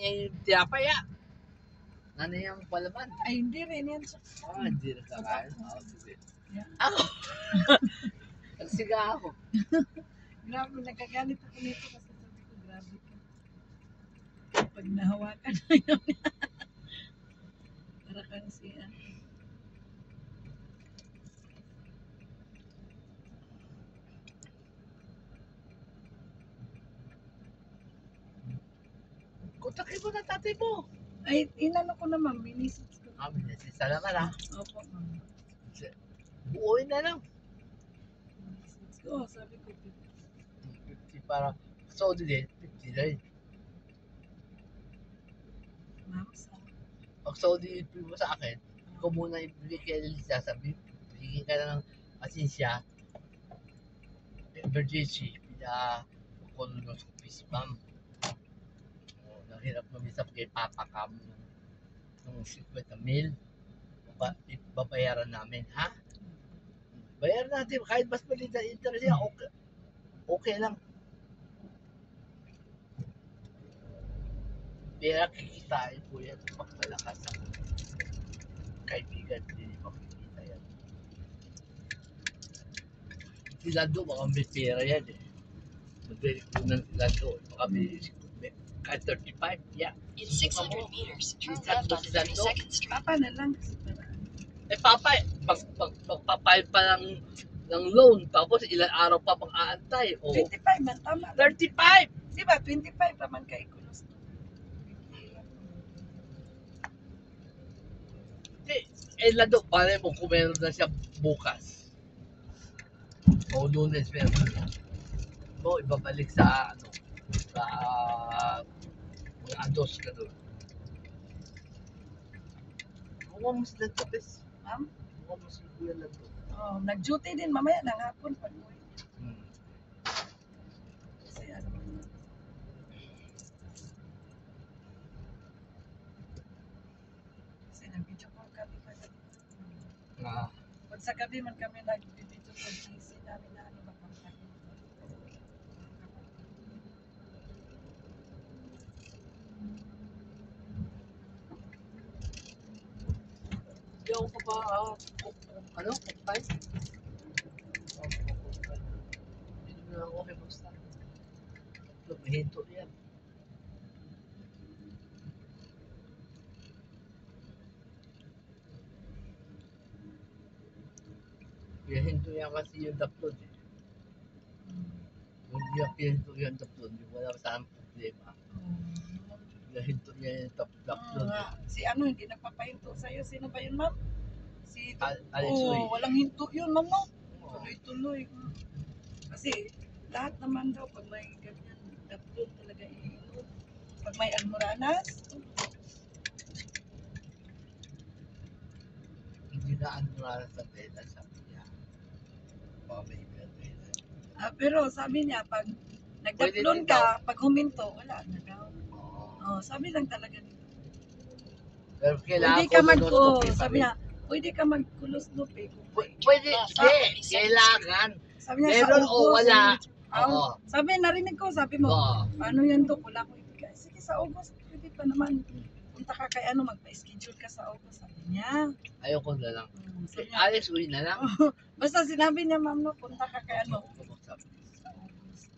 niya yung tinapay Nanay yung palaman. Ay, hindi rin yan. Hindi rin kakain. Sige. Yeah. Ako. Nagsiga ako. Grabe, nagkagalit ako nito kasi sabi ko, grabe ka. Pag nahawakan na yun. Para kang siya. Kontakin mo na tatay mo. Ay, inano ko naman, minisits ko. Minisis na naman Opo, ma'am. Buuin na lang. Minisits ko, sabi ko, 50 para Saudi din, 50 na rin. ma'am, sa Pag Saudi mo sa akin, kung muna ibigay kay Elisa, sabi, bigyan ka na ng asinsya, emergency, colonoscopy si ma'am. Nahirap mamisap kay Papa Cam ng 50 mil. Babayaran namin, ha? Bayaran natin, kahit mas maliit na interest niya, okay lang. Pero kikitain po yan pag malakas ang kaibigan, hindi makikita yan. Si Lando, baka may pera yan Magdalikunan si Lando, baka may kahit 35, In 600 meters, turn Isang left on dosis ano? 32nd Street. Papa na lang kasi para Papa, magpapayad pa ng loan, tapos ilang araw pa pang-aantay. 25 man, tama. 35! Di ba, 25 naman kay Kulos. Lando, pare mo kung meron na siya bukas. O Lunes meron na. O ibabalik sa sa mga ados ka doon. Huwag mo sila tapos. Ma'am? Huwag mo sila kuya Lando. Oh, nag-duty din mamaya ng hapon pag uwi. Kasi ano man. Kasi nag-video call kami pa. Pag sa gabi man kami nag-video call, busy namin na ano ba kami. Hindi ako pa ba, kumpay? Hindi mo lang okay mag-start. Hinto yan. Hinto yan kasi yung upload Kung di yung hinto yung upload, wala saan problema. Hinto niya yung upload Si ano, hindi nagpapahinto sa'yo. Sino ba yun, ma'am? Si Alisoy. walang hinto yun, ma'am, no? Tuloy-tuloy. Kasi lahat naman daw, pag may ganyan, upload talaga i-load. Pag may almoranas, Hindi na ano sa tela, sabi niya. Baka may ibang tela. pero sabi niya, pag nag-upload ka, pag huminto, wala na daw. Oh, sabi lang talaga nito. Pero kailangan Pwede ka colonoscopy sabi niya, pwede ka mag-colonoscopy. Pwede, kailangan. Sabi niya, Meron sa o August, wala. Oo. Sabi, narinig ko, sabi mo, Oo. paano yan to? Wala ko ibigay. Sige, sa August, pwede pa naman. Punta ka kay ano, magpa-schedule ka sa August. Sabi niya. Ayoko na lang. Sabi niya, Alis, uwi na lang. basta sinabi niya, ma'am, no, punta ka kay ano. Sa Sa August.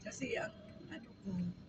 Kasi ang ano ko,